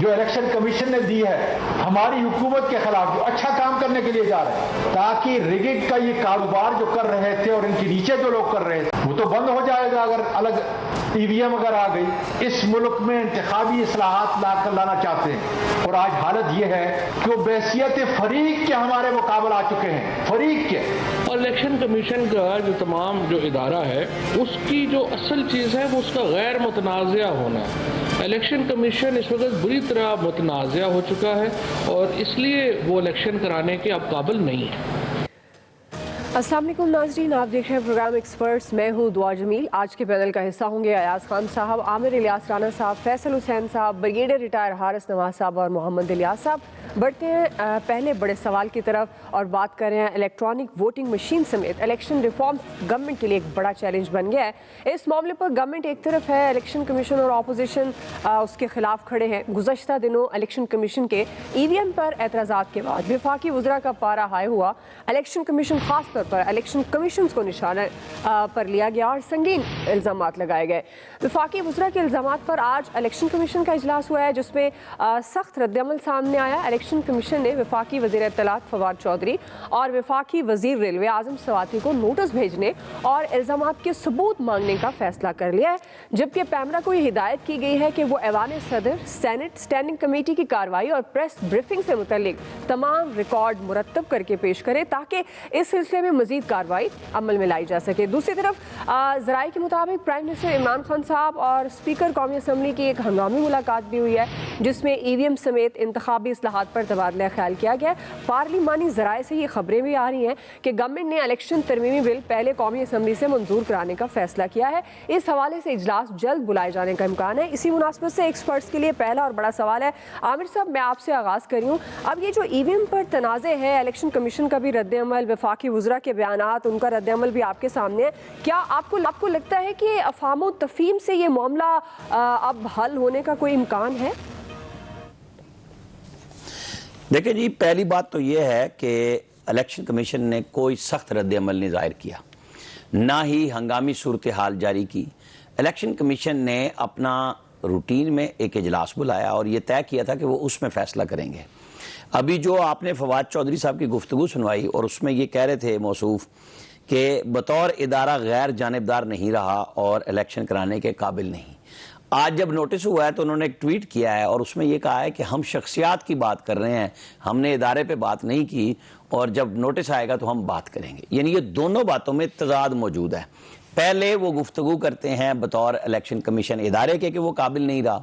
جو election commission نے دی ہے ہماری حکومت کے خلاف، جو اچھا کام کرنے کے لیے جا رہے ہیں، تاکہ ریگنگ کا یہ کاروبار جو کر رہے تھے اور ان کے نیچے جو لوگ کر رہے تھے وہ تو بند ہو جائے گا اگر الگ ای وی ایم اگر آ گئی۔ اس ملک میں انتخابی اصلاحات لانا چاہتے ہیں، اور آج حالت یہ ہے کہ وہ بحیثیت فریق کے ہمارے مقابل آ چکے ہیں، فریق کے۔ اور الیکشن کمیشن کا جو تمام جو ادارہ ہے اس کی جو اصل چیز ہے وہ اس کا غیر متنازع ہونا ہے۔ الیکشن کمیشن اس وقت بری طرح متنازع ہو چکا ہے اور اس لیے وہ الیکشن کرانے کے اب قابل نہیں ہے۔ السلام علیکم ناظرین، آپ دیکھ رہے ہیں پروگرام ایکسپرٹس، میں ہوں دعا جمیل۔ آج کے پینل کا حصہ ہوں گے ایاز خان صاحب، عامر الیاس رانا صاحب، فیصل حسین صاحب، بریگیڈیئر ریٹائر حارث نواز صاحب اور محمد الیاس صاحب۔ بڑھتے ہیں پہلے بڑے سوال کی طرف اور بات کر رہے ہیں الیکٹرانک ووٹنگ مشین سمیت الیکشن ریفارم گورنمنٹ کے لیے ایک بڑا چیلنج بن گیا ہے۔ اس معاملے پر گورنمنٹ ایک طرف ہے، الیکشن کمیشن اور اپوزیشن اس کے خلاف کھڑے ہیں۔ گزشتہ دنوں الیکشن کمیشن کے ای وی ایم پر اعتراضات کے بعد وفاقی وزراء کا پارا ہائی ہوا۔ الیکشن کمیشن خاص طور پر الیکشن کمیشنز کو نشانہ پر لیا گیا اور سنگین الزامات لگائے گئے۔ وفاقی وزراء کے الزامات پر آج الیکشن کمیشن کا اجلاس ہوا ہے جس میں سخت رد عمل سامنے آیا۔ الیکشن کمیشن نے وفاقی وزیر اطلاعات فواد چودھری اور وفاقی وزیر ریلوے اعظم سواتی کو نوٹس بھیجنے اور الزامات کے ثبوت مانگنے کا فیصلہ کر لیا ہے، جبکہ پیمرا کو یہ ہدایت کی گئی ہے کہ وہ ایوان صدر، سینٹ، اسٹینڈنگ کمیٹی کی کارروائی اور پریس بریفنگ سے متعلق تمام ریکارڈ مرتب کر کے پیش کرے تاکہ اس سلسلے میں مزید کارروائی عمل میں لائی جا سکے۔ دوسری طرف ذرائع کے مطابق پرائم منسٹر عمران خان صاحب اور اسپیکر قومی اسمبلی کی ایک ہنگامی ملاقات بھی ہوئی ہے جس میں ای وی ایم سمیت انتخابی اصلاحات پر تبادلہ خیال کیا گیا۔ پارلیمانی ذرائع سے یہ خبریں بھی آ رہی ہیں کہ گورنمنٹ نے الیکشن ترمیمی بل پہلے قومی اسمبلی سے منظور کرانے کا فیصلہ کیا ہے۔ اس حوالے سے اجلاس جلد بلائے جانے کا امکان ہے۔ اسی مناسبت سے ایکسپرٹس کے لیے پہلا اور بڑا سوال ہے، عامر صاحب میں آپ سے آغاز کری ہوں۔ اب یہ جو ای وی ایم پر تنازع ہے، الیکشن کمیشن کا بھی رد عمل، وفاقی وزراء کے بیانات، ان کا رد عمل بھی آپ کے سامنے ہے، کیا آپ کو لگتا ہے کہ افہام و تفہیم سے یہ معاملہ اب حل ہونے کا کوئی امکان ہے؟ دیکھیں جی، پہلی بات تو یہ ہے کہ الیکشن کمیشن نے کوئی سخت رد عمل نہیں ظاہر کیا، نہ ہی ہنگامی صورتحال جاری کی۔ الیکشن کمیشن نے اپنا روٹین میں ایک اجلاس بلایا اور یہ طے کیا تھا کہ وہ اس میں فیصلہ کریں گے۔ ابھی جو آپ نے فواد چودھری صاحب کی گفتگو سنوائی اور اس میں یہ کہہ رہے تھے موصوف کہ بطور ادارہ غیر جانبدار نہیں رہا اور الیکشن کرانے کے قابل نہیں۔ آج جب نوٹس ہوا ہے تو انہوں نے ایک ٹویٹ کیا ہے اور اس میں یہ کہا ہے کہ ہم شخصیات کی بات کر رہے ہیں، ہم نے ادارے پہ بات نہیں کی اور جب نوٹس آئے گا تو ہم بات کریں گے۔ یعنی یہ دونوں باتوں میں تضاد موجود ہے۔ پہلے وہ گفتگو کرتے ہیں بطور الیکشن کمیشن ادارے کے کہ وہ قابل نہیں رہا،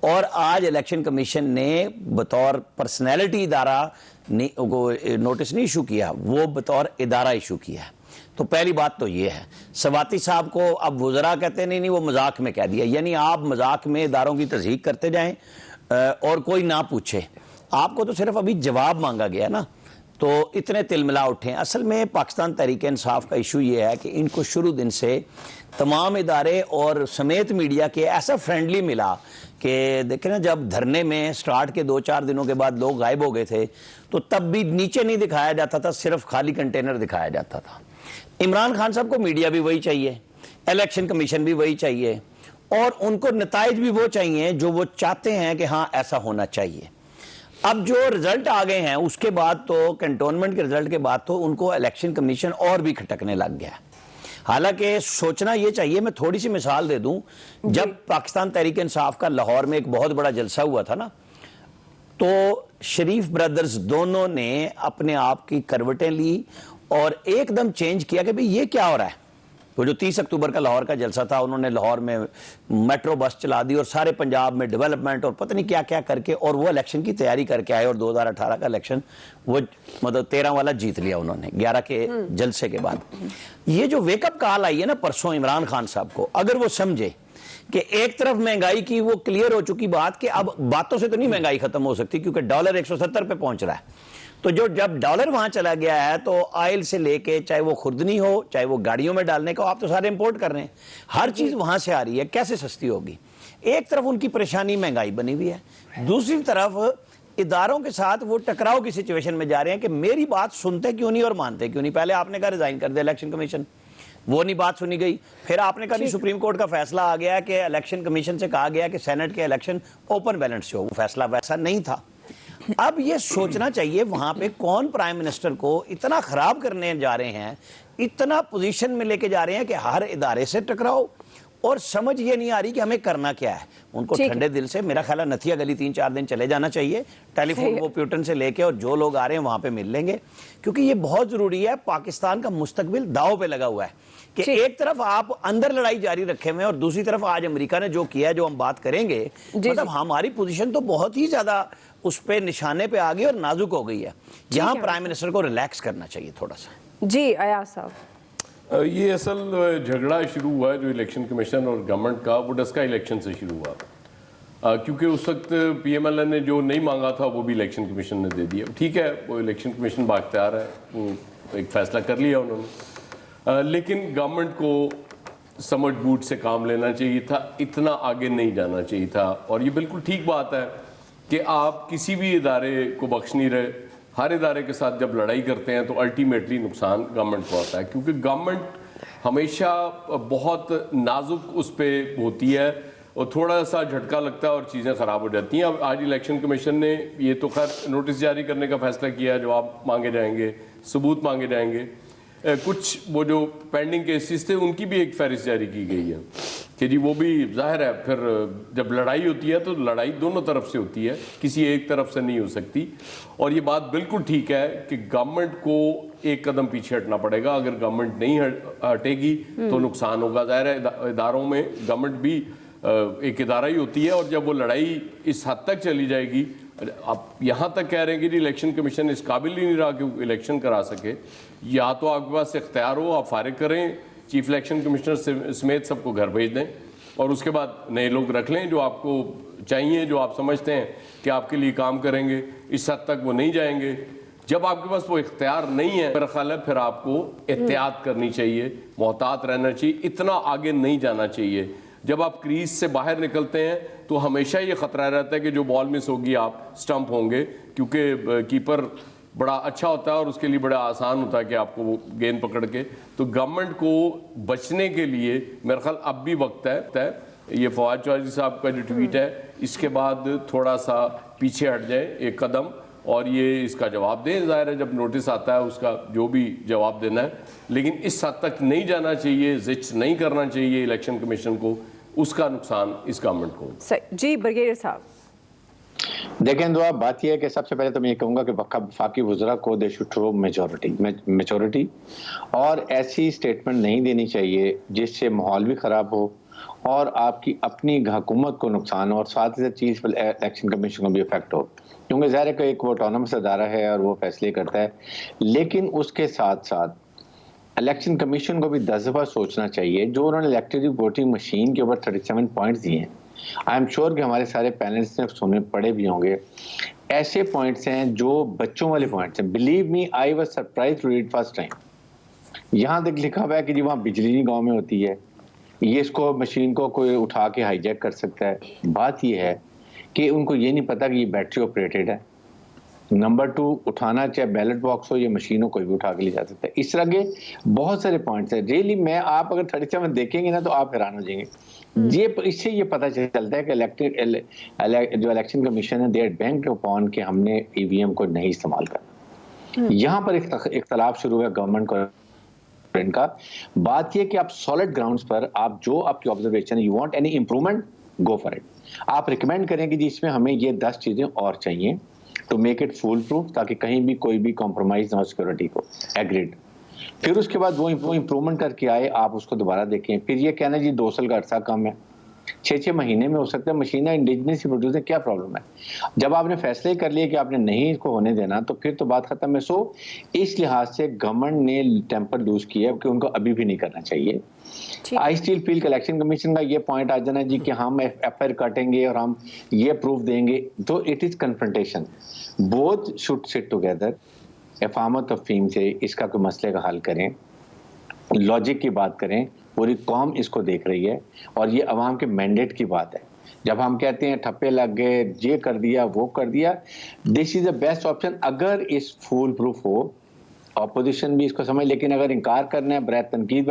اور آج الیکشن کمیشن نے بطور پرسنالٹی ادارہ نوٹس نہیں ایشو کیا، وہ بطور ادارہ ایشو کیا ہے۔ تو پہلی بات تو یہ ہے۔ سواتی صاحب کو اب وزراء کہتے نہیں وہ مذاق میں کہہ دیا، یعنی آپ مذاق میں اداروں کی تصدیق کرتے جائیں اور کوئی نہ پوچھے، آپ کو تو صرف ابھی جواب مانگا گیا نا، تو اتنے تل ملا اٹھیں۔ اصل میں پاکستان تحریک انصاف کا ایشو یہ ہے کہ ان کو شروع دن سے تمام ادارے اور سمیت میڈیا کے ایسا فرینڈلی ملا کہ دیکھیں نا، جب دھرنے میں سٹارٹ کے 2-4 دنوں کے بعد لوگ غائب ہو گئے تھے تو تب بھی نیچے نہیں دکھایا جاتا تھا، صرف خالی کنٹینر دکھایا جاتا تھا۔ عمران خان صاحب کو میڈیا بھی وہی چاہیے، الیکشن کمیشن بھی وہی چاہیے، اور ان کو نتائج بھی وہ چاہیے جو وہ چاہتے ہیں کہ ہاں ایسا ہونا چاہیے۔ اب جو رزلٹ آ گئے ہیں اس کے بعد تو کنٹونمنٹ کے رزلٹ کے بعد تو ان کو الیکشن کمیشن اور بھی کھٹکنے لگ گیا ہے۔ حالانکہ سوچنا یہ چاہیے، میں تھوڑی سی مثال دے دوں، جب پاکستان تحریک انصاف کا لاہور میں ایک بہت بڑا جلسہ ہوا تھا نا، تو شریف برادرز دونوں نے اپنے آپ کی کروٹیں لی اور ایک دم چینج کیا کہ بھئی یہ کیا ہو رہا ہے۔ وہ جو 30 اکتوبر کا لاہور کا جلسہ تھا، انہوں نے لاہور میں میٹرو بس چلا دی اور سارے پنجاب میں ڈیولپمنٹ اور پتہ نہیں کیا کیا کر کے، اور وہ الیکشن کی تیاری کر کے آئے اور 2018 کا الیکشن وہ مطلب 13 والا جیت لیا انہوں نے 11 کے جلسے کے بعد۔ یہ جو ویک اپ کال آئی ہے نا پرسوں عمران خان صاحب کو، اگر وہ سمجھے کہ ایک طرف مہنگائی کی وہ کلیئر ہو چکی بات کہ اب باتوں سے تو نہیں مہنگائی ختم ہو سکتی کیونکہ ڈالر 170 پہ پہنچ رہا ہے، تو جب ڈالر وہاں چلا گیا ہے تو آئل سے لے کے چاہے وہ خوردنی ہو چاہے وہ گاڑیوں میں ڈالنے کا، آپ تو سارے امپورٹ کر رہے ہیں، ہر چیز وہاں سے آ رہی ہے، کیسے سستی ہوگی؟ ایک طرف ان کی پریشانی مہنگائی بنی ہوئی ہے، دوسری طرف اداروں کے ساتھ وہ ٹکراؤ کی سچویشن میں جا رہے ہیں کہ میری بات سنتے کیوں نہیں اور مانتے کیوں نہیں۔ پہلے آپ نے کہا ریزائن کر دے الیکشن کمیشن، وہ نہیں بات سنی گئی. پھر آپ نے کہا نہیں سپریم کورٹ کا فیصلہ آ گیا کہ الیکشن کمیشن سے کہا گیا کہ سینٹ کے الیکشن اوپن بیلٹ سے ہو. وہ فیصلہ ویسا نہیں تھا. اب یہ سوچنا چاہیے وہاں پہ کون پرائم منسٹر کو اتنا خراب کرنے جا رہے ہیں, اتنا پوزیشن میں لے کے جا رہے ہیں کہ ہر ادارے سے ٹکراؤ, اور سمجھ یہ نہیں آ رہی کہ ہمیں کرنا کیا ہے. ان کو ٹھنڈے دل سے میرا خیال ہے نتھیا گلی 3-4 دن چلے جانا چاہیے, ٹیلی فون وہ پیوٹن سے لے کے, اور جو لوگ آ رہے ہیں وہاں پہ مل لیں گے, کیونکہ یہ بہت ضروری ہے. پاکستان کا مستقبل داؤ پہ لگا ہوا ہے کہ ایک طرف آپ اندر لڑائی جاری رکھے ہوئے ہیں اور دوسری طرف آج امریکہ نے جو کیا ہے, جو ہم بات کریں گے, مطلب ہماری پوزیشن تو بہت ہی زیادہ اس پہ نشانے پہ آ گئی اور نازک ہو گئی ہے. یہاں پرائم منسٹر کو ریلیکس کرنا چاہیے تھوڑا سا. جی ایاز صاحب, یہ اصل جھگڑا شروع ہوا ہے جو الیکشن کمیشن اور گورنمنٹ کا, وہ ڈسکا الیکشن سے شروع ہوا, کیونکہ اس وقت پی ایم ایل این نے جو نہیں مانگا تھا وہ بھی الیکشن کمیشن نے دے دیا. ٹھیک ہے, وہ الیکشن کمیشن بااختیار ہے, وہ ایک فیصلہ کر لیا انہوں نے, لیکن گورنمنٹ کو سمجھ بوجھ سے کام لینا چاہیے تھا, اتنا آگے نہیں جانا چاہیے تھا. اور یہ بالکل ٹھیک بات ہے کہ آپ کسی بھی ادارے کو بخش نہیں رہے. ہر ادارے کے ساتھ جب لڑائی کرتے ہیں تو الٹیمیٹلی نقصان گورنمنٹ کو آتا ہے, کیونکہ گورنمنٹ ہمیشہ بہت نازک اس پہ ہوتی ہے اور تھوڑا سا جھٹکا لگتا ہے اور چیزیں خراب ہو جاتی ہیں. اب آج الیکشن کمیشن نے یہ تو خیر نوٹس جاری کرنے کا فیصلہ کیا ہے, جواب مانگے جائیں گے, ثبوت مانگے جائیں گے. کچھ وہ جو پینڈنگ کیسز تھے ان کی بھی ایک فہرست جاری کی گئی ہے کہ جی وہ بھی ظاہر ہے, پھر جب لڑائی ہوتی ہے تو لڑائی دونوں طرف سے ہوتی ہے, کسی ایک طرف سے نہیں ہو سکتی. اور یہ بات بالکل ٹھیک ہے کہ گورنمنٹ کو ایک قدم پیچھے ہٹنا پڑے گا. اگر گورنمنٹ نہیں ہٹے گی تو نقصان ہوگا. ظاہر ہے اداروں میں گورنمنٹ بھی ایک ادارہ ہی ہوتی ہے, اور جب وہ لڑائی اس حد تک چلی جائے گی, آپ یہاں تک کہہ رہے ہیں کہ جی الیکشن کمیشن اس قابل ہی نہیں رہا کہ الیکشن کرا سکے, یا تو آپ کے پاس اختیار ہو آپ فارغ کریں, چیف الیکشن کمشنر سمیت سب کو گھر بھیج دیں, اور اس کے بعد نئے لوگ رکھ لیں جو آپ کو چاہیے, جو آپ سمجھتے ہیں کہ آپ کے لیے کام کریں گے. اس حد تک وہ نہیں جائیں گے. جب آپ کے پاس وہ اختیار نہیں ہے, میرا خیال ہے پھر آپ کو احتیاط کرنی چاہیے, محتاط رہنا چاہیے, اتنا آگے نہیں جانا چاہیے. جب آپ کریز سے باہر نکلتے ہیں تو ہمیشہ یہ خطرہ رہتا ہے کہ جو بال مس ہوگی آپ سٹمپ ہوں گے, کیونکہ کیپر بڑا اچھا ہوتا ہے اور اس کے لیے بڑا آسان ہوتا ہے کہ آپ کو وہ گیند پکڑ کے. تو گورنمنٹ کو بچنے کے لیے میرا خیال اب بھی وقت ہے. یہ فواد چوہدری صاحب کا جو ٹویٹ ہے اس کے بعد تھوڑا سا پیچھے ہٹ جائے ایک قدم, اور یہ اس کا جواب دیں. ظاہر ہے جب نوٹس آتا ہے اس کا جو بھی جواب دینا ہے, لیکن اس حد تک نہیں جانا چاہیے, زچ نہیں کرنا چاہیے الیکشن کمیشن کو, اس کا نقصان اس گورنمنٹ کو. جی بریگیڈیئر صاحب, دیکھیں دعا بات یہ ہے کہ سب سے پہلے تو میں یہ کہوں گا کہ وفاقی وزراء کو دے شوڈ شو میچورٹی, اور ایسی سٹیٹمنٹ نہیں دینی چاہیے جس سے ماحول بھی خراب ہو اور آپ کی اپنی حکومت کو نقصان ہو, اور ساتھ ہی ساتھ چیف الیکشن کمیشن کو بھی افیکٹ ہو, کیونکہ ظاہر ہے کہ ایک وہ آٹونومس ادارہ ہے اور وہ فیصلے کرتا ہے. لیکن اس کے ساتھ ساتھ الیکشن کمیشن کو بھی 10 دفعہ سوچنا چاہیے. جو انہوں نے الیکٹرک ووٹنگ مشین کے اوپر 37 پوائنٹس دیے ہیں, آئی ایم شیور کہ ہمارے سارے پینلسٹ نے سنے پڑھے بھی ہوں گے. ایسے پوائنٹس ہیں جو بچوں والے پوائنٹس ہیں. Believe me I was surprise to read first time. یہاں تک لکھا ہوا ہے کہ جی وہاں بجلی نہیں گاؤں میں ہوتی ہے, یہ اس کو مشین کو کوئی اٹھا کے ہائی جیک کر سکتا ہے. بات یہ ہے کہ ان کو یہ نہیں پتا کہ یہ بیٹری آپریٹڈ ہے. نمبر 2, اٹھانا چاہے بیلٹ باکس ہو یا مشینوں کوئی بھی اٹھا کے لے جا سکتا ہے. اس طرح کے بہت سارے پوائنٹس ہیں. ریئلی میں آپ اگر 37 دیکھیں گے نا تو آپ حیران ہو جائیں گے. اس سے یہ پتہ چلتا ہے کہ جو الیکشن کمیشن ہے دے بینک اپون کہ ہم نے ای وی ایم کو نہیں استعمال کرنا. یہاں پر اختلاف شروع ہے گورنمنٹ کو ان کا. بات یہ کہ آپ سالڈ گراؤنڈز پر آپ جو آپ کی observation you want any improvement go for it. آپ ریکمینڈ کریں کہ جی اس میں ہمیں یہ 10 چیزیں اور چاہیے to make it foolproof, تاکہ کہیں بھی کوئی بھی کمپرومائز نہ ہو سیکورٹی کو. ایگریڈ. پھر اس کے بعد وہ امپروومنٹ کر کے آئے, آپ اس کو دوبارہ دیکھیں. پھر یہ کہنا جی 2 سال کا عرصہ کم ہے, 6 مہینے میں ہو سکتا ہے. مشینیں انڈیجنس پروڈیوس ہے, کیا پرابلم ہے؟ جب آپ نے فیصلے کر لیے کہ آپ نے نہیں اس کو ہونے دینا تو پھر تو بات ختم ہے. سو اس لحاظ سے گورنمنٹ نے ٹیمپر لوز کیا ہے کہ ان کو ابھی بھی نہیں کرنا چاہیے. آئی اسٹل فیل کہ الیکشن کمیشن کا یہ پوائنٹ آ جانا جی کہ ہم ایف آئی آر کاٹیں گے اور ہم یہ پروف دیں گے, تو it is confrontation. Both should sit together, افہام و تفہیم سے اس کا کوئی مسئلے کا حل کریں, لاجک کی بات کریں. پوری قوم اس کو دیکھ رہی ہے اور یہ عوام کے مینڈیٹ کی بات ہے. جب ہم کہتے ہیں ٹھپے لگ گئے, یہ کر دیا وہ کر دیا, دس از دا بیسٹ آپشن. اگر اس فول پروف ہو اپوزیشن بھی اس کو سمجھ, لیکن اگر انکار کرنا ہے برائے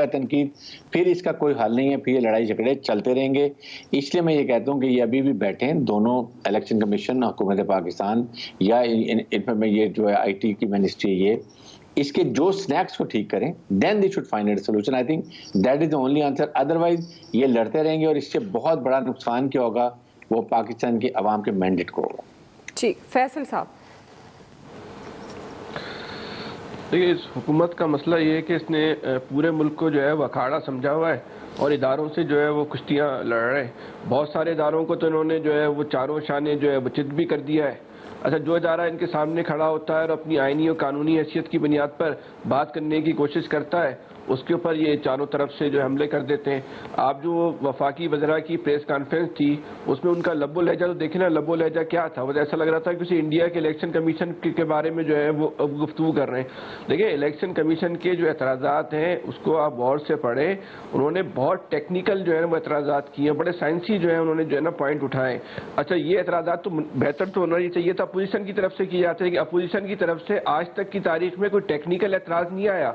تنقید پھر اس کا کوئی حل نہیں ہے, پھر یہ لڑائی جھگڑے چلتے رہیں گے. اس لیے میں یہ کہتا ہوں کہ یہ ابھی بھی بیٹھیں دونوں, الیکشن کمیشن, حکومت پاکستان یا ان میں یہ جو ہے آئی ٹی کی منسٹری, یہ اس کے جو سنیکس کو ٹھیک کریں, then they should find a solution. I think that is the only answer. Otherwise یہ لڑتے رہیں گے اور اس سے بہت بڑا نقصان کیا ہوگا, وہ پاکستان کی عوام کے مینڈیٹ کو ہوگا. ٹھیک, فیصل صاحب. دیکھیے, اس حکومت کا مسئلہ یہ ہے کہ اس نے پورے ملک کو جو ہے وہ اکھاڑا سمجھا ہوا ہے اور اداروں سے جو ہے وہ کشتیاں لڑ رہے ہیں. بہت سارے اداروں کو تو انہوں نے جو ہے وہ چاروں شانے جو ہے وہ چت بھی کر دیا ہے. اچھا, جو ادارہ ان کے سامنے کھڑا ہوتا ہے اور اپنی آئینی اور قانونی حیثیت کی بنیاد پر بات کرنے کی کوشش کرتا ہے, اس کے اوپر یہ چاروں طرف سے جو حملے کر دیتے ہیں. آپ جو وفاقی وزراء کی پریس کانفرنس تھی اس میں ان کا لب و لہجہ تو دیکھیں نا, لب و لہجہ کیا تھا, وہ ایسا لگ رہا تھا کہ کسی انڈیا کے الیکشن کمیشن کے بارے میں جو ہے وہ گفتگو کر رہے ہیں. دیکھیں, الیکشن کمیشن کے جو اعتراضات ہیں اس کو آپ غور سے پڑھیں. انہوں نے بہت ٹیکنیکل جو ہے وہ اعتراضات کیے ہیں, بڑے سائنسی جو ہے انہوں نے جو ہے نا پوائنٹ اٹھائے. اچھا, یہ اعتراضات تو بہتر تو ہونا ہی چاہیے تھا اپوزیشن کی طرف سے کیے جاتے ہیں, کہ اپوزیشن کی طرف سے آج تک کی تاریخ میں کوئی ٹیکنیکل اعتراض نہیں آیا,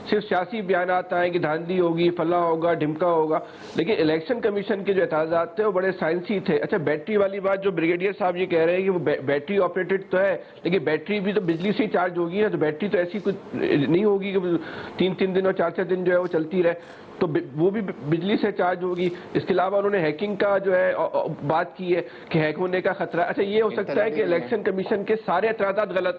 صرف سیاسی بیانات آئے کہ دھاندلی ہوگی, فلاں ہوگا, ڈھمکا ہوگا. لیکن الیکشن کمیشن کے جو اعتراضات تھے وہ بڑے سائنسی تھے. اچھا, بیٹری والی بات جو بریگیڈیئر صاحب یہ کہہ رہے ہیں کہ وہ بیٹری آپریٹڈ تو ہے, لیکن بیٹری بھی تو بجلی سے ہی چارج ہوگی نا, تو بیٹری تو ایسی کچھ نہیں ہوگی کہ 3 دن اور 4 دن جو ہے وہ چلتی رہے, تو وہ بھی بجلی سے چارج ہوگی. اس کے علاوہ انہوں نے ہیکنگ کا جو ہے بات کی ہے کہ ہیک ہونے کا خطرہ. اچھا, یہ ہو سکتا ہے کہ الیکشن کمیشن کے سارے اعتراضات غلط,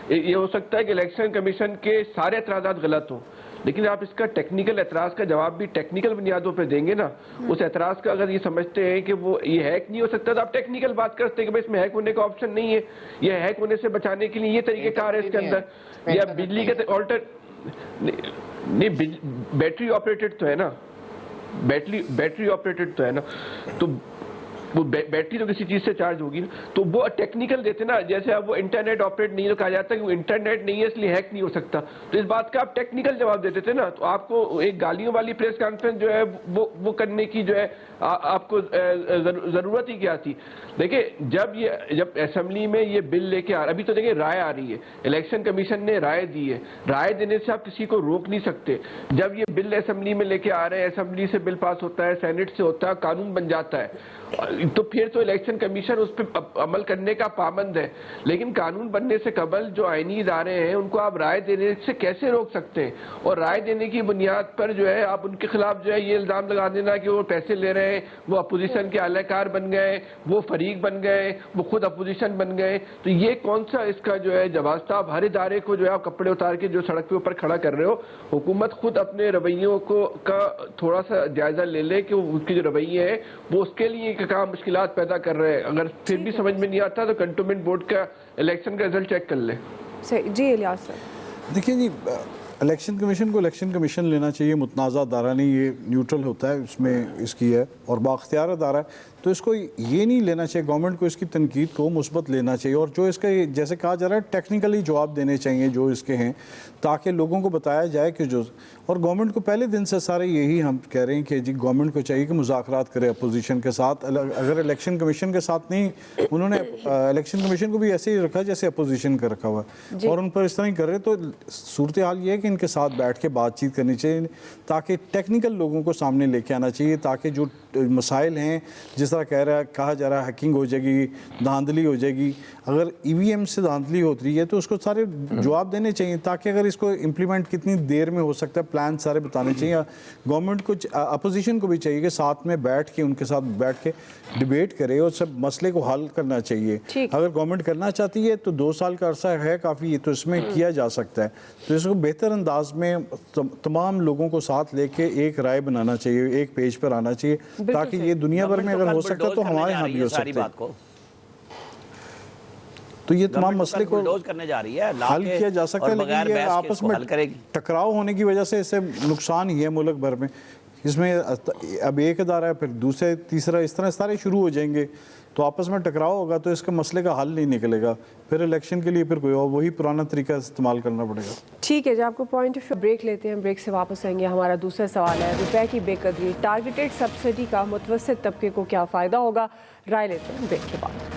یہ ہو سکتا ہے کہ الیکشن کمیشن کے سارے اعتراضات غلط ہوں, لیکن آپ اس کا ٹیکنیکل اعتراض کا جواب بھی ٹیکنیکل بنیادوں پہ دیں گے نا. اس اعتراض کا اگر یہ سمجھتے ہیں کہ وہ یہ ہیک نہیں ہو سکتا, تو آپ ٹیکنیکل بات کرتے ہیں کہ بھائی اس میں ہیک ہونے کا آپشن نہیں ہے, یہ ہیک ہونے سے بچانے کے لیے یہ طریقہ کار ہے اس کے اندر, یا بجلی کے آلٹر نہیں, بیٹری آپریٹڈ تو ہے نا, بیٹری آپریٹڈ تو ہے نا, تو وہ بیٹری تو کسی چیز سے چارج ہوگی نا, تو وہ ٹیکنیکل دیتے نا. جیسے اب وہ انٹرنیٹ آپریٹ نہیں, تو کہا جاتا ہے کہ وہ انٹرنیٹ نہیں ہے اس لیے ہیک نہیں ہو سکتا, تو اس بات کا آپ ٹیکنیکل جواب دیتے تھے نا. تو آپ کو ایک گالیوں والی پریس کانفرنس جو ہے وہ کرنے کی جو ہے آپ کو ضرورت ہی کیا تھی. دیکھیں, جب اسمبلی میں یہ بل لے کے ابھی تو دیکھیں رائے آ رہی ہے, الیکشن کمیشن نے رائے دی ہے, رائے دینے سے آپ کسی کو روک نہیں سکتے. جب یہ بل اسمبلی میں لے کے آ رہے ہیں, اسمبلی سے بل پاس ہوتا ہے, سینٹ سے ہوتا ہے, قانون بن جاتا ہے, تو پھر تو الیکشن کمیشن اس پہ عمل کرنے کا پابند ہے. لیکن قانون بننے سے قبل جو آئینی ادارے ہیں ان کو آپ رائے دینے سے کیسے روک سکتے ہیں؟ اور رائے دینے کی بنیاد پر جو ہے آپ ان کے خلاف جو ہے یہ الزام لگا دینا کہ وہ پیسے لے رہے ہیں, وہ اپوزیشن کے اعلی کار بن گئے, وہ فریق بن گئے, وہ خود اپوزیشن بن گئے, تو یہ کون سا اس کا جو ہے جواز تھا؟ آپ ہر ادارے کو جو ہے آپ کپڑے اتار کے جو سڑک کے اوپر کھڑا کر رہے ہو. حکومت خود اپنے رویوں کا تھوڑا سا جائزہ لے لے کہ اس کی جو رویے ہیں وہ اس کے لیے کام مشکلات پیدا کر رہے ہیں. اگر پھر بھی سمجھ میں نہیں آتا تو کنٹونمنٹ بورڈ کا الیکشن کا رزلٹ چیک کر لیں. جی الیاس سر. دیکھیں جی, الیکشن کمیشن کو الیکشن کمیشن لینا چاہیے, متنازع ادارہ نہیں, یہ نیوٹرل ہوتا ہے, اس میں اس کی ہے اور بااختیار ادارہ ہے, تو اس کو یہ نہیں لینا چاہیے. گورنمنٹ کو اس کی تنقید کو مثبت لینا چاہیے, اور جو اس کا جیسے کہا جا رہا ہے ٹیکنیکلی جواب دینے چاہیے جو اس کے ہیں, تاکہ لوگوں کو بتایا جائے کہ جو, اور گورنمنٹ کو پہلے دن سے سارے یہی ہم کہہ رہے ہیں کہ جی گورنمنٹ کو چاہیے کہ مذاکرات کرے اپوزیشن کے ساتھ. اگر الیکشن کمیشن کے ساتھ نہیں, انہوں نے الیکشن کمیشن کو بھی ایسے ہی رکھا جیسے اپوزیشن کا رکھا ہوا, اور ان پر اس طرح ہی کر رہے, تو صورتحال یہ ہے کہ ان کے ساتھ بیٹھ کے بات چیت کرنی چاہیے, تاکہ ٹیکنیکل لوگوں کو سامنے لے کے آنا چاہیے, تاکہ جو مسائل ہیں, جس طرح کہا جا رہا ہے ہیکنگ ہو جائے گی, دھاندلی ہو جائے گی, اگر ای وی ایم سے دھاندلی ہوتی رہی ہے تو اس کو سارے جواب دینے چاہیے, تاکہ اگر اس کو امپلیمنٹ کتنی دیر میں ہو سکتا ہے پلان سارے بتانے چاہیے. گورنمنٹ کو, اپوزیشن کو بھی چاہیے کہ ساتھ میں بیٹھ کے ان کے ساتھ بیٹھ کے ڈیبیٹ کرے اور سب مسئلے کو حل کرنا چاہیے. اگر گورنمنٹ کرنا چاہتی ہے تو 2 سال کا عرصہ ہے کافی, تو اس میں کیا جا سکتا ہے. تو اس کو بہتر انداز میں تمام لوگوں کو ساتھ لے کے ایک رائے بنانا چاہیے, ایک پیج پر آنا چاہیے, تاکہ یہ دنیا بھر میں اگر ہو سکتا تو ہمارے ہاں بھی ہو سکتا ہے. تو یہ تمام مسئلے کو حل کیا جا سکتا ہے, لیکن یہ آپس میں ٹکراؤ ہونے کی وجہ سے اس سے نقصان ہی ہے ملک بھر میں. اس میں اب ایک ادارہ ہے, پھر دوسرے, تیسرا, اس طرح سارے شروع ہو جائیں گے, تو آپس میں ٹکراؤ ہوگا تو اس کے مسئلے کا حل نہیں نکلے گا. پھر الیکشن کے لیے پھر کوئی اور وہی پرانا طریقہ استعمال کرنا پڑے گا. ٹھیک ہے جی, آپ کو پوائنٹ آف بریک لیتے ہیں, بریک سے واپس آئیں گے. ہمارا دوسرا سوال ہے, روپے کی بے قدری, ٹارگیٹڈ سبسڈی کا متوسط طبقے کو کیا فائدہ ہوگا؟ رائے لیتے ہیں بریک کے بعد.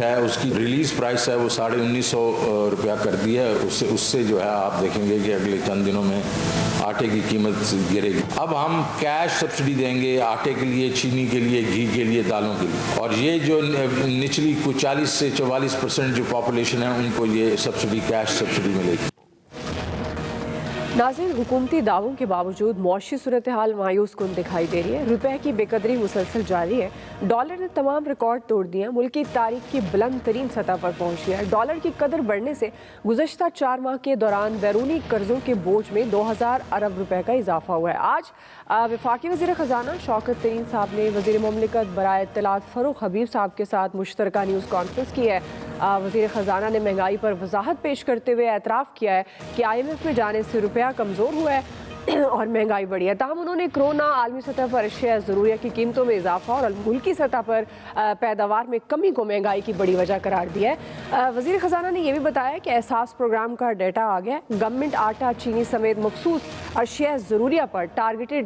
ہے اس کی ریلیز پرائس ہے وہ 1950 روپیہ کر دی ہے. اس سے جو ہے آپ دیکھیں گے کہ اگلے چند دنوں میں آٹے کی قیمت گرے گی. اب ہم کیش سبسڈی دیں گے آٹے کے لیے, چینی کے لیے, گھی کے لیے, دالوں کے لیے, اور یہ جو نچلی کو 40 سے 44% جو پاپولیشن ہے ان کو یہ سبسڈی کیش سبسڈی ملے گی. ناظرین, حکومتی دعووں کے باوجود معاشی صورتحال مایوس کن دکھائی دے رہی ہے. روپے کی بے قدری مسلسل جاری ہے. ڈالر نے تمام ریکارڈ توڑ دیے. ملک کی تاریخ کی بلند ترین سطح پر پہنچ گیا ہے. ڈالر کی قدر بڑھنے سے گزشتہ 4 ماہ کے دوران بیرونی قرضوں کے بوجھ میں 2000 ارب روپے کا اضافہ ہوا ہے. آج وفاقی وزیر خزانہ شوکت طرین صاحب نے وزیر مملکت برائے اطلاعات فروخ حبیب صاحب کے ساتھ مشترکہ نیوز کانفرنس کی ہے. وزیر خزانہ نے مہنگائی پر وضاحت پیش کرتے ہوئے اعتراف کیا ہے کہ IMF میں جانے سے روپیہ کمزور ہوا ہے اور مہنگائی بڑھی ہے. تاہم انہوں نے کرونا, عالمی سطح پر اشیاء ضروریہ کی قیمتوں میں اضافہ اور ملکی سطح پر پیداوار میں کمی کو مہنگائی کی بڑی وجہ قرار دیا ہے. وزیر خزانہ نے یہ بھی بتایا کہ احساس پروگرام کا ڈیٹا آ گیا ہے. گورنمنٹ آٹا, چینی سمیت مخصوص اشیاء ضروریہ پر ٹارگیٹڈ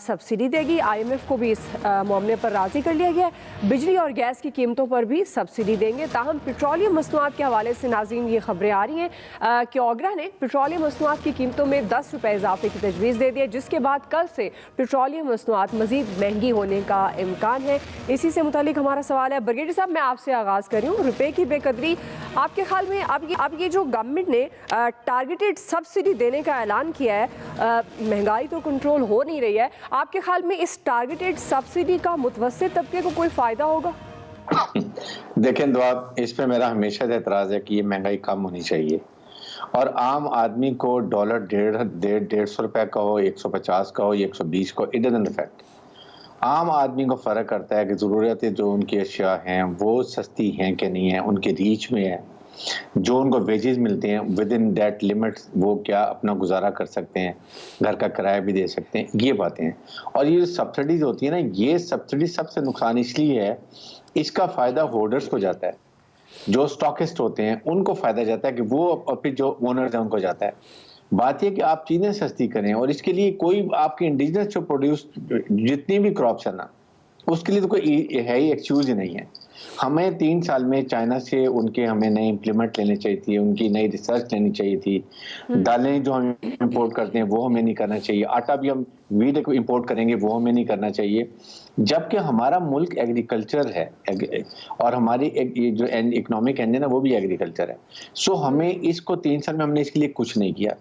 سبسڈی دے گی. IMF کو بھی اس معاملے پر راضی کر لیا گیا ہے. بجلی اور گیس کی قیمتوں پر بھی سبسڈی دیں گے. تاہم پیٹرولیم مصنوعات کے حوالے سے ناظرین یہ خبریں آ رہی ہیں کہ اوگرا نے پیٹرولیم مصنوعات کی قیمتوں میں 10 روپے اضافے کی تجویز دے دی ہے, جس کے بعد کل سے پیٹرولیم مصنوعات مزید مہنگی ہونے کا امکان ہے. اسی سے متعلق ہمارا سوال ہے بریگیڈیئر صاحب, میں آپ سے آغاز کر رہی ہوں. روپے کی بے قدری آپ کے خیال میں اب یہ جو گورنمنٹ نے ٹارگیٹڈ سبسڈی دینے کا اعلان کیا ہے, مہنگائی تو کنٹرول ہو نہیں رہی ہے, آپ کے خیال میں اس ٹارگیٹڈ سبسڈی کا متوسط طبقے کو کوئی فائدہ ہوگا؟ دیکھیں دعا, اس پہ میرا ہمیشہ سے اعتراض ہے کہ یہ مہنگائی کم ہونی چاہیے اور عام آدمی کو ڈالر 150 روپے کا ہو, 150 کا ہو, 120 کا ہو, اٹ ڈزنٹ افیکٹ. عام آدمی کو فرق کرتا ہے کہ ضرورتیں جو ان کی اشیاء ہیں وہ سستی ہیں کہ نہیں ہیں, ان کے ریچ میں ہے, جو ان کو ویجز ملتے ہیں ود ان دیٹ لمٹ وہ کیا اپنا گزارا کر سکتے ہیں, گھر کا کرایہ بھی دے سکتے ہیں, یہ باتیں ہیں. اور یہ سبسڈیز ہوتی ہے نا, یہ سبسڈی سب سے نقصان اس لیے ہے, اس کا فائدہ ہولڈرز کو جاتا ہے, جو سٹاکسٹ ہوتے ہیں ان کو فائدہ جاتا ہے کہ وہ پھر جو اونرز ہیں ان کو جاتا ہے. بات یہ کہ آپ چیزیں سستی کریں اور اس کے لیے کوئی آپ کی انڈیجنس جو پروڈیوس جتنی بھی کراپس ہیں نا, اس کے لیے تو کوئی ہے ہی ایکسکیوز ہی نہیں ہے. ہمیں 3 سال میں چائنا سے ان کے ہمیں نئے امپلیمنٹ لینے چاہیے تھی, ان کی نئی ریسرچ لینی چاہیے تھی. دالیں جو ہم امپورٹ کرتے ہیں وہ ہمیں نہیں کرنا چاہیے, آٹا بھی ہم ویٹ امپورٹ کریں گے وہ ہمیں نہیں کرنا چاہیے, جبکہ ہمارا ملک ایگریکلچر ہے اور ہماری جو اکنامک انجن ہے وہ بھی ایگریکلچر ہے. سو ہمیں اس کو 3 سال میں ہم نے اس کے لیے کچھ نہیں کیا.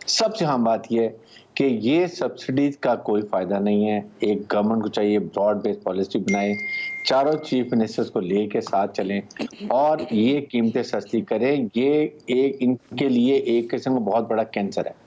سب سے اہم بات یہ ہے کہ یہ سبسڈیز کا کوئی فائدہ نہیں ہے. ایک گورنمنٹ کو چاہیے براڈ بیس پالیسی بنائے, چاروں چیف منسٹرز کو لے کے ساتھ چلیں اور یہ قیمتیں سستی کریں. یہ ان کے لیے ایک قسم کا بہت بڑا کینسر ہے.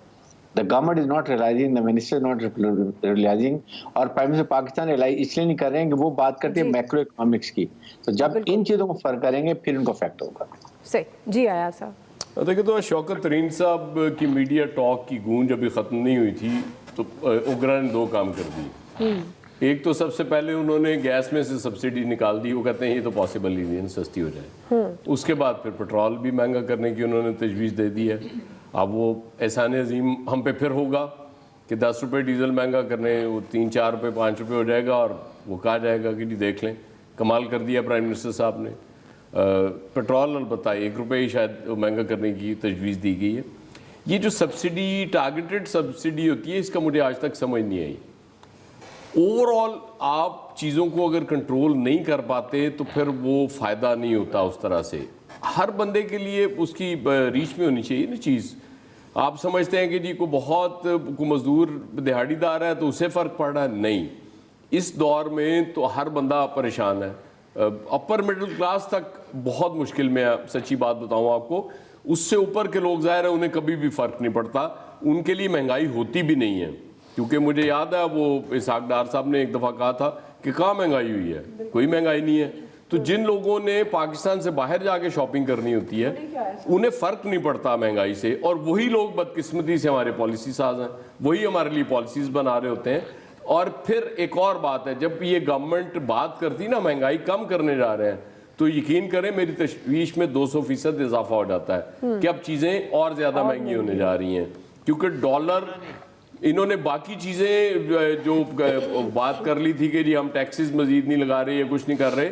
The government is not realizing, the minister is not realizing, اور پرائم منسٹر پاکستان ریلائز اس لیے نہیں کر رہے ہیں کہ وہ بات کرتے ہیں میکرو اکنامکس کی. تو جب ان چیزوں کو فرق کریں گے پھر ان کو افیکٹ ہوگا. صحیح جی. آیا صاحب دیکھیں تو شوکت طرین صاحب کی میڈیا ٹاک کی گونج ابھی ختم نہیں ہوئی تھی تو اوگرا نے 2 کام کر دی. ایک تو سب سے پہلے انہوں نے گیس میں سے سبسڈی نکال دی, وہ کہتے ہیں یہ تو پاسبل ہی نہیں سستی ہو جائے. اس کے بعد پھر پیٹرول بھی مہنگا کرنے کی انہوں نے تجویز دے دی ہے. اب وہ احسان عظیم ہم پہ پھر ہوگا کہ 10 روپے ڈیزل مہنگا کرنے, وہ 3-4 روپے 5 روپے ہو جائے گا اور وہ کہا جائے گا کہ جی دیکھ لیں کمال کر دیا پرائم منسٹر صاحب نے. پیٹرول البتہ 1 روپے ہی شاید مہنگا کرنے کی تجویز دی گئی ہے. یہ جو سبسڈی ٹارگیٹڈ سبسڈی ہوتی ہے اس کا مجھے آج تک سمجھ نہیں آئی. اوور آل آپ چیزوں کو اگر کنٹرول نہیں کر پاتے تو پھر وہ فائدہ نہیں ہوتا اس طرح سے. ہر بندے کے لیے اس کی ریچ میں ہونی چاہیے نا چیز. آپ سمجھتے ہیں کہ جی کوئی مزدور دہاڑی دار ہے تو اسے فرق پڑ رہا ہے, نہیں. اس دور میں تو ہر بندہ پریشان ہے. اپر مڈل کلاس تک بہت مشکل میں ہے, سچی بات بتاؤں آپ کو. اس سے اوپر کے لوگ ظاہر ہے انہیں کبھی بھی فرق نہیں پڑتا, ان کے لیے مہنگائی ہوتی بھی نہیں ہے. کیونکہ مجھے یاد ہے وہ اسحاق ڈار صاحب نے ایک دفعہ کہا تھا کہ کہاں مہنگائی ہوئی ہے, کوئی مہنگائی نہیں ہے. تو جن لوگوں نے پاکستان سے باہر جا کے شاپنگ کرنی ہوتی ہے انہیں فرق نہیں پڑتا مہنگائی سے, اور وہی لوگ بدقسمتی سے ہمارے پالیسی ساز ہیں, وہی ہمارے لیے پالیسیز بنا رہے ہوتے ہیں. اور پھر ایک اور بات ہے, جب یہ گورنمنٹ بات کرتی نا مہنگائی کم کرنے جا رہے ہیں تو یقین کریں میری تشویش میں 200% اضافہ ہو جاتا ہے کہ اب چیزیں اور زیادہ مہنگی ہونے جا رہی ہیں. کیونکہ ڈالر, انہوں نے باقی چیزیں جو بات کر لی تھی کہ جی ہم ٹیکسز مزید نہیں لگا رہے یا کچھ نہیں کر رہے,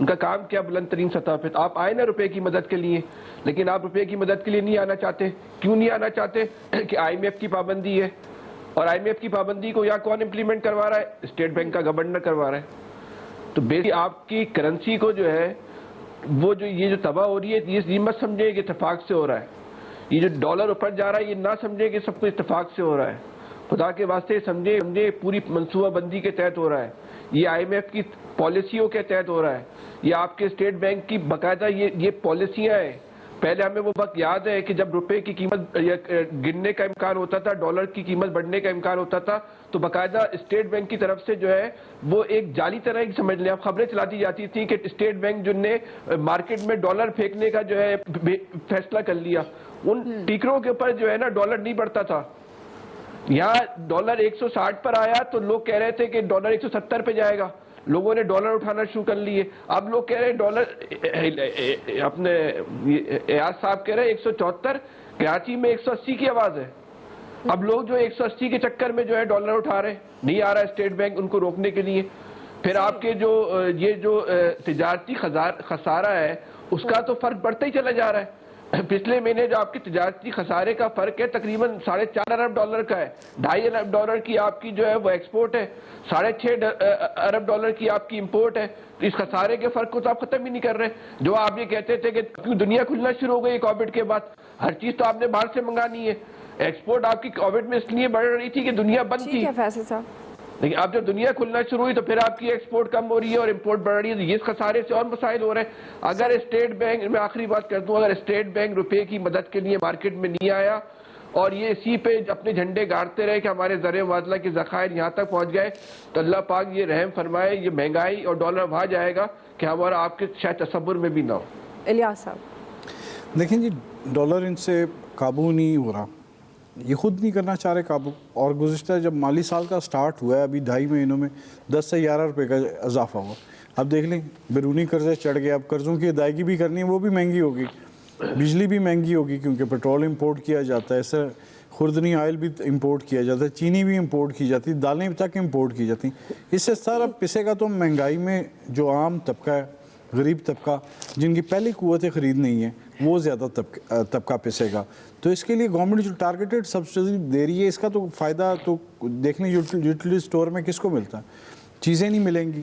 ان کا کام کیا بلند ترین سطح پہ؟ آپ آئے نا روپے کی مدد کے لیے، لیکن آپ روپے کی مدد کے لیے نہیں آنا چاہتے. کیوں نہیں آنا چاہتے؟ کہ آئی ایم ایف کی پابندی ہے، اور آئی ایم ایف کی پابندی کو یہاں کون امپلیمنٹ کروا رہا ہے؟ اسٹیٹ بینک کا گورنر کروا رہا ہے. تو بیسکلی آپ کی کرنسی کو جو ہے وہ جو یہ جو تباہ ہو رہی ہے، یہ مت سمجھے کہ اتفاق سے ہو رہا ہے. یہ جو ڈالر اوپر جا رہا ہے یہ نہ سمجھے کہ سب کچھ اتفاق سے ہو رہا ہے. خدا کے واسطے سمجھے پوری منصوبہ بندی کے تحت ہو رہا ہے. یہ آئی ایم ایف کی پالیسیوں کے تحت ہو رہا ہے. یہ آپ کے اسٹیٹ بینک کی باقاعدہ یہ پالیسیاں ہیں. پہلے ہمیں وہ وقت یاد ہے کہ جب روپے کی قیمت گرنے کا امکان ہوتا تھا، ڈالر کی قیمت بڑھنے کا امکان ہوتا تھا، تو باقاعدہ اسٹیٹ بینک کی طرف سے جو ہے وہ ایک جعلی طرح کی سمجھ لیں آپ خبریں چلاتی جاتی تھیں کہ اسٹیٹ بینک جو نے مارکیٹ میں ڈالر پھینکنے کا جو ہے فیصلہ کر لیا. ان ٹیکروں کے اوپر جو ہے نا ڈالر نہیں بڑھتا تھا. یہاں ڈالر 160 پر آیا تو لوگ کہہ رہے تھے کہ ڈالر 170 پہ جائے گا. لوگوں نے ڈالر اٹھانا شروع کر لیے. اب لوگ کہہ رہے ہیں ڈالر، اپنے ایاز صاحب کہہ رہے ہیں 174، کراچی میں 180 کی آواز ہے. اب لوگ جو 180 کے چکر میں جو ہے ڈالر اٹھا رہے ہیں، نہیں آ رہا اسٹیٹ بینک ان کو روکنے کے لیے. پھر آپ کے یہ جو تجارتی خسارہ ہے اس کا تو فرق بڑھتا ہی چلا جا رہا ہے. پچھلے مہینے جو آپ کی تجارتی خسارے کا فرق ہے تقریباً $4.5 ارب کا ہے. $2.5 ارب کی آپ کی جو ہے وہ ایکسپورٹ ہے، $6.5 ارب کی آپ کی امپورٹ ہے. تو اس خسارے کے فرق کو تو آپ ختم ہی نہیں کر رہے. جو آپ یہ کہتے تھے کہ کیوں دنیا کھلنا شروع ہو گئی کووڈ کے بعد، ہر چیز تو آپ نے باہر سے منگانی ہے. ایکسپورٹ آپ کی کووڈ میں اس لیے بڑھ رہی تھی کہ دنیا بند تھی. ٹھیک ہے فیصل صاحب، لیکن اب جب دنیا کھلنا شروع ہوئی تو پھر آپ کی ایکسپورٹ کم ہو رہی ہے اور امپورٹ بڑھ رہی ہے. یہ خسارے سے اور مسائل ہو رہے ہیں. اگر اسٹیٹ بینک، میں آخری بات کر دوں، اگر اسٹیٹ بینک روپے کی مدد کے لیے مارکیٹ میں نہیں آیا اور یہ اسی پہ اپنے جھنڈے گاڑتے رہے کہ ہمارے زر مبادلہ کے ذخائر یہاں تک پہنچ گئے، تو اللہ پاک یہ رحم فرمائے، یہ مہنگائی اور ڈالر وہاں جائے گا کہ ہمارا آپ کے شاید تصور میں بھی نہ ہو. الیاس صاحب، دیکھیں جی، ڈالر ان سے قابو نہیں ہو رہا، یہ خود نہیں کرنا چاہ رہے قابو. اور گزشتہ جب مالی سال کا سٹارٹ ہوا ہے ابھی 2.5 مہینوں میں 10 سے 11 روپے کا اضافہ ہوا. اب دیکھ لیں بیرونی قرضے چڑھ گئے، اب قرضوں کی ادائیگی بھی کرنی ہے، وہ بھی مہنگی ہوگی. بجلی بھی مہنگی ہوگی کیونکہ پیٹرول امپورٹ کیا جاتا ہے، اس سے خوردنی آئل بھی امپورٹ کیا جاتا ہے، چینی بھی امپورٹ کی جاتی ہے، دالیں تک امپورٹ کی جاتی ہیں. اس سے سارا پسے گا تو مہنگائی میں جو عام طبقہ ہے، غریب طبقہ جن کی پہلی قوت خرید نہیں ہے، وہ زیادہ طبقہ پسے گا. تو اس کے لیے گورنمنٹ جو ٹارگیٹڈ سبسڈی دے رہی ہے، اس کا تو فائدہ تو دیکھنے یوٹیلیٹی اسٹور میں کس کو ملتا ہے؟ چیزیں نہیں ملیں گی،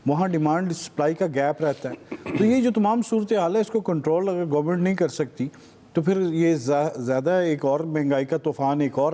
وہاں ڈیمانڈ سپلائی کا گیپ رہتا ہے. تو یہ جو تمام صورتحال ہے اس کو کنٹرول اگر گورنمنٹ نہیں کر سکتی تو پھر یہ زیادہ ایک اور مہنگائی کا طوفان ایک اور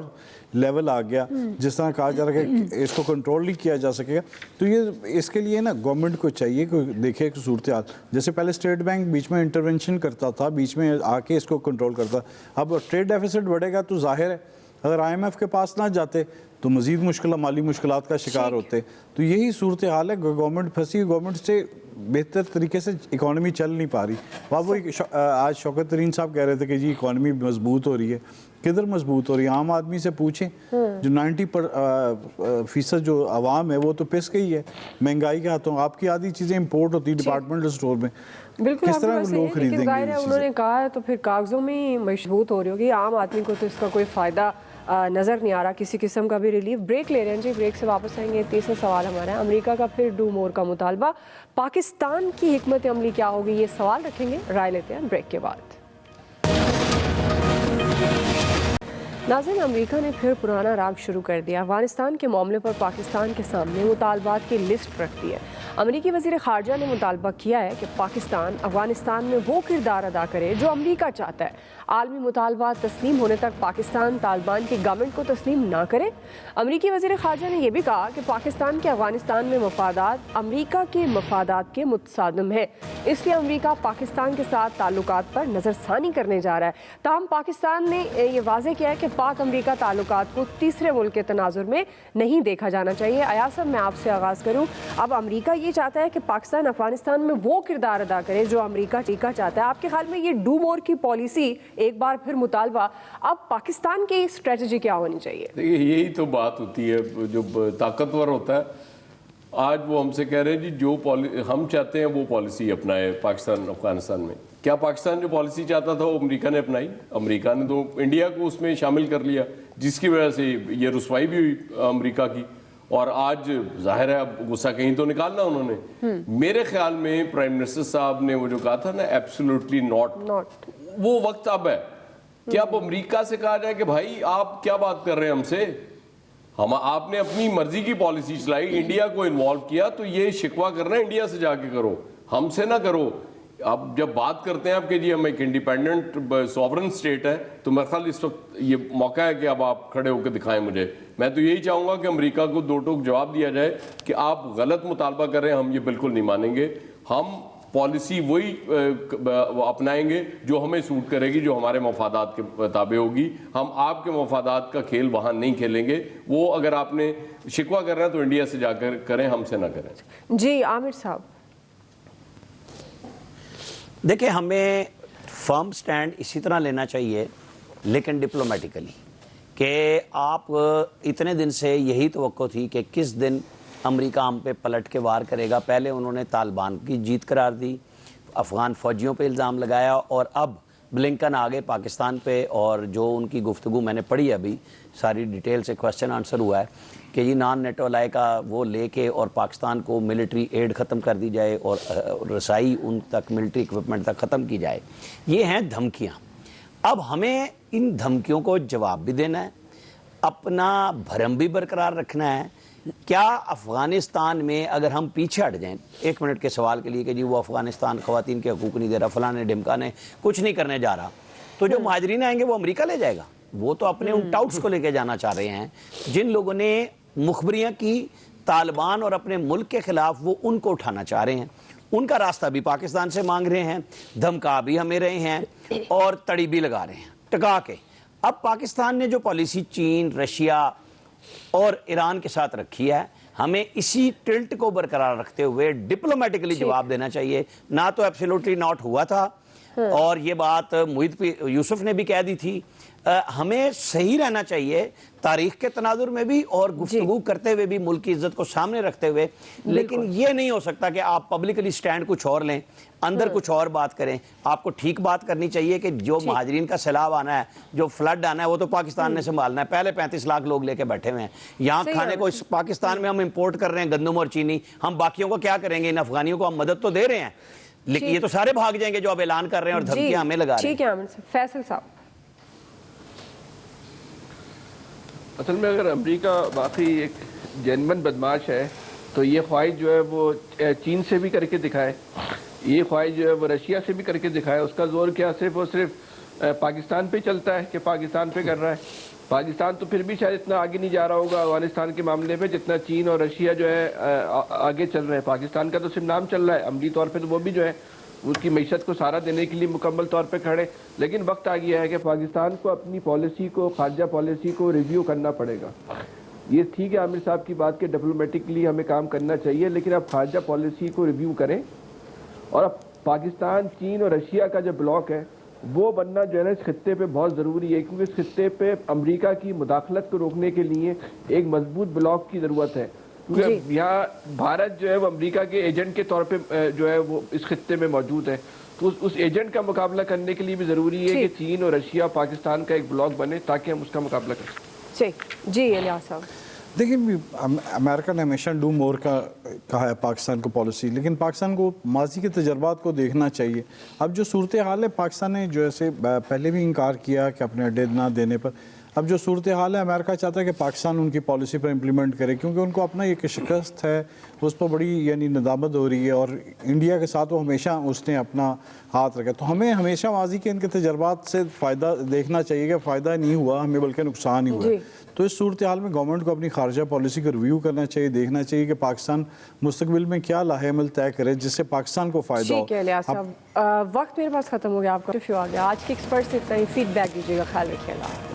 لیول آ گیا، جس طرح کہا جا رہا ہے کہ اس کو کنٹرول نہیں کیا جا سکے گا. تو یہ اس کے لیے نا گورنمنٹ کو چاہیے کہ دیکھے کہ صورتحال، جیسے پہلے اسٹیٹ بینک بیچ میں انٹرونشن کرتا تھا، بیچ میں آ کے اس کو کنٹرول کرتا. اب ٹریڈ ڈیفیسٹ بڑھے گا تو ظاہر ہے اگر آئی ایم ایف کے پاس نہ جاتے تو مزید مالی مشکلات کا شکار ہوتے. تو یہی صورتحال ہے، گورنمنٹ پھنسی، گورنمنٹ سے بہتر طریقے سے اکانومی چل نہیں پا رہی. وہ آج شوکت ترین صاحب کہہ رہے تھے کہ جی اکانومی مضبوط ہو رہی ہے. کدھر مضبوط ہو رہی ہے؟ عام آدمی سے پوچھیں، جو 90% جو عوام ہے وہ تو پس گئی ہے مہنگائی کے ہاتھوں. آپ کی آدھی چیزیں امپورٹ ہوتی ڈپارٹمنٹل اسٹور میں، بالکل کس طرح لوگ خریدیں گے؟ ظاہر ہے انہوں نے کہا ہے تو پھر کاغذوں میں ہی مضبوط ہو رہی ہوگی. عام آدمی کو تو اس کا کوئی فائدہ نظر نہیں آ رہا کسی قسم کا بھی ریلیف. بریک لے رہے ہیں جی، بریک سے واپس آئیں گے. تیسرا سوال ہمارا ہے، امریکہ کا پھر ڈو مور کا مطالبہ، پاکستان کی حکمت عملی کیا ہوگی؟ یہ سوال رکھیں گے، رائے لیتے ہیں بریک کے بعد. ناظرین، امریکہ نے پھر پرانا راگ شروع کر دیا. افغانستان کے معاملے پر پاکستان کے سامنے مطالبات کی لسٹ رکھ دی ہے. امریکی وزیر خارجہ نے مطالبہ کیا ہے کہ پاکستان افغانستان میں وہ کردار ادا کرے جو امریکہ چاہتا ہے. عالمی مطالبات تسلیم ہونے تک پاکستان طالبان کی گورنمنٹ کو تسلیم نہ کرے. امریکی وزیر خارجہ نے یہ بھی کہا کہ پاکستان کے افغانستان میں مفادات امریکہ کے مفادات کے متصادم ہیں، اس لیے امریکہ پاکستان کے ساتھ تعلقات پر نظر ثانی کرنے جا رہا ہے. تاہم پاکستان نے یہ واضح کیا ہے کہ پاک امریکہ تعلقات کو تیسرے ملک کے تناظر میں نہیں دیکھا جانا چاہیے. ایاز صاحب، میں آپ سے آغاز کروں. اب امریکہ یہ چاہتا ہے کہ پاکستان افغانستان میں وہ کردار ادا کرے جو امریکہ چاہتا ہے. آپ کے خیال میں یہ ڈو مور کی پالیسی، ایک بار پھر مطالبہ، اب پاکستان کی اسٹریٹجی کیا ہونی چاہیے؟ یہی تو بات ہوتی ہے، جو طاقتور ہوتا ہے آج وہ ہم سے کہہ رہے ہیں جی جو ہم چاہتے ہیں وہ پالیسی اپنائے پاکستان افغانستان میں. کیا پاکستان جو پالیسی چاہتا تھا وہ امریکہ نے اپنائی؟ امریکہ نے تو انڈیا کو اس میں شامل کر لیا، جس کی وجہ سے یہ رسوائی بھی ہوئی امریکہ کی. اور آج ظاہر ہے اب غصہ کہیں تو نکالنا انہوں نے. میرے خیال میں پرائم منسٹر صاحب نے وہ جو کہا تھا نا ایبسولوٹلی ناٹ, وہ وقت اب ہے کہ اب امریکہ سے کہا جائے کہ بھائی آپ کیا بات کر رہے ہیں ہم سے, آپ نے اپنی مرضی کی پالیسی چلائی, انڈیا کو انوالو کیا, تو یہ شکوہ کرنا ہے انڈیا سے جا کے کرو, ہم سے نہ کرو. اب جب بات کرتے ہیں آپ کہ جی ہم ایک انڈیپینڈنٹ سوورن اسٹیٹ ہے, تو میرے خیال اس وقت یہ موقع ہے کہ اب آپ کھڑے ہو کے دکھائیں مجھے. میں تو یہی چاہوں گا کہ امریکہ کو دو ٹوک جواب دیا جائے کہ آپ غلط مطالبہ کر رہے ہیں, ہم یہ بالکل نہیں مانیں گے, ہم پالیسی وہی اپنائیں گے جو ہمیں سوٹ کرے گی, جو ہمارے مفادات کے تابع ہوگی. ہم آپ کے مفادات کا کھیل وہاں نہیں کھیلیں گے. وہ اگر آپ نے شکوہ کر رہے ہیں تو انڈیا سے جا کر کریں, ہم سے نہ کریں. جی عامر صاحب. دیکھیں ہمیں فرم سٹینڈ اسی طرح لینا چاہیے لیکن ڈپلومیٹیکلی, کہ آپ اتنے دن سے یہی توقع تھی کہ کس دن امریکہ ہم پہ پلٹ کے وار کرے گا. پہلے انہوں نے طالبان کی جیت قرار دی, افغان فوجیوں پہ الزام لگایا, اور اب بلنکن آگے پاکستان پہ, اور جو ان کی گفتگو میں نے پڑھی ابھی ساری ڈیٹیل سے کوسچن آنسر ہوا ہے کہ یہ نان نیٹو علاقے کا وہ لے کے اور پاکستان کو ملٹری ایڈ ختم کر دی جائے اور رسائی ان تک ملٹری اکوپمنٹ تک ختم کی جائے. یہ ہیں دھمکیاں. اب ہمیں ان دھمکیوں کو جواب بھی دینا ہے, اپنا بھرم بھی برقرار رکھنا ہے. کیا افغانستان میں اگر ہم پیچھے ہٹ جائیں ایک منٹ کے سوال کے لیے کہ جی وہ افغانستان خواتین کے حقوق نہیں دے رہا, فلاں نے ڈھمکا نے کچھ نہیں کرنے جا رہا, تو جو مہاجرین آئیں گے وہ امریکہ لے جائے گا؟ وہ تو اپنے ان ٹاؤٹس کو لے کے جانا چاہ رہے ہیں جن لوگوں نے مخبریاں کی طالبان اور اپنے ملک کے خلاف, وہ ان کو اٹھانا چاہ رہے ہیں. ان کا راستہ بھی پاکستان سے مانگ رہے ہیں, دھمکا بھی ہمیں رہے ہیں اور تڑی بھی لگا رہے ہیں ٹکا کے. اب پاکستان نے جو پالیسی چین, رشیا اور ایران کے ساتھ رکھی ہے, ہمیں اسی ٹلٹ کو برقرار رکھتے ہوئے ڈپلومیٹکلی جواب دینا چاہیے. نہ تو ایبسولوٹلی ناٹ ہوا تھا, اور یہ بات محیط یوسف نے بھی کہہ دی تھی. ہمیں صحیح رہنا چاہیے تاریخ کے تناظر میں بھی اور گفتگو کرتے ہوئے بھی, ملک کی عزت کو سامنے رکھتے ہوئے. لیکن یہ نہیں ہو سکتا کہ آپ پبلکلی سٹینڈ کچھ اور لیں, اندر کچھ اور بات کریں. آپ کو ٹھیک بات کرنی چاہیے کہ جو مہاجرین کا سیلاب آنا ہے, جو فلڈ آنا ہے, وہ تو پاکستان نے سنبھالنا ہے. پہلے 35 لاکھ لوگ لے کے بیٹھے ہوئے ہیں یہاں کھانے کو. اس پاکستان میں ہم امپورٹ کر رہے ہیں گندم اور چینی, ہم باقیوں کو کیا کریں گے؟ ان افغانیوں کو ہم مدد تو دے رہے ہیں, لیکن یہ تو سارے بھاگ جائیں گے جو اب اعلان کر رہے ہیں اور دھمکیاں ہمیں لگا رہے ہیں. ٹھیک ہے عامر صاحب. فیصل صاحب. اصل میں اگر امریکہ باقی ایک جینون بدماش ہے تو یہ خواہش جو ہے وہ چین سے بھی کر کے دکھائے, یہ خواہش جو ہے وہ رشیا سے بھی کر کے دکھائے. اس کا زور کیا صرف اور صرف پاکستان پہ چلتا ہے کہ پاکستان پہ کر رہا ہے. پاکستان تو پھر بھی شاید اتنا آگے نہیں جا رہا ہوگا افغانستان کے معاملے پہ جتنا چین اور رشیا جو ہے آگے چل رہے ہیں. پاکستان کا تو صرف نام چل رہا ہے, عملی طور پہ تو وہ بھی جو ہے اس کی معیشت کو سہارا دینے کے لیے مکمل طور پہ کھڑے. لیکن وقت آ گیا ہے کہ پاکستان کو اپنی پالیسی کو, خارجہ پالیسی کو ریویو کرنا پڑے گا. یہ ٹھیک ہے عامر صاحب کی بات کہ ڈپلومیٹکلی ہمیں کام کرنا چاہیے, لیکن اب خارجہ پالیسی کو ریویو کریں. اور اب پاکستان, چین اور رشیا کا جو بلاک ہے وہ بننا جو ہے نا اس خطے پہ بہت ضروری ہے, کیونکہ اس خطے پہ امریکہ کی مداخلت کو روکنے کے لیے ایک مضبوط بلاک کی ضرورت ہے. کیونکہ یہاں بھارت جو ہے وہ امریکہ کے ایجنٹ کے طور پہ جو ہے وہ اس خطے میں موجود ہے, تو اس ایجنٹ کا مقابلہ کرنے کے لیے بھی ضروری ہے کہ چین اور رشیا پاکستان کا ایک بلاک بنے تاکہ ہم اس کا مقابلہ کر سکیں. جی الیاس صاحب. دیکھیں امریکہ نے ہمیشہ ڈو مور کا کہا ہے پاکستان کو پالیسی, لیکن پاکستان کو ماضی کے تجربات کو دیکھنا چاہیے. اب جو صورتحال ہے, پاکستان نے جو ایسے پہلے بھی انکار کیا کہ اپنے اڈے نہ دینے پر, اب جو صورتحال ہے امریکہ چاہتا ہے کہ پاکستان ان کی پالیسی پر امپلیمنٹ کرے, کیونکہ ان کو اپنا یہ شکست ہے اس پر بڑی یعنی ندامت ہو رہی ہے, اور انڈیا کے ساتھ وہ ہمیشہ اس نے اپنا ہاتھ رکھا. تو ہمیں ہمیشہ ماضی کے ان کے تجربات سے فائدہ دیکھنا چاہیے کہ فائدہ نہیں ہوا ہمیں بلکہ نقصان ہی ہوا ہے. تو اس صورتحال میں گورنمنٹ کو اپنی خارجہ پالیسی کا ریویو کرنا چاہیے, دیکھنا چاہیے کہ پاکستان مستقبل میں کیا لاہے عمل طے کرے جس سے پاکستان کو فائدہ ہو. ٹھیک ہے الیاس صاحب, وقت میرے پاس ختم ہو گیا, آپ کا ریویو آ گیا. آج کے ایکسپرٹ سے اتنا ہی, فیڈ بیک دیجیے گا, خیال رکھیے گا.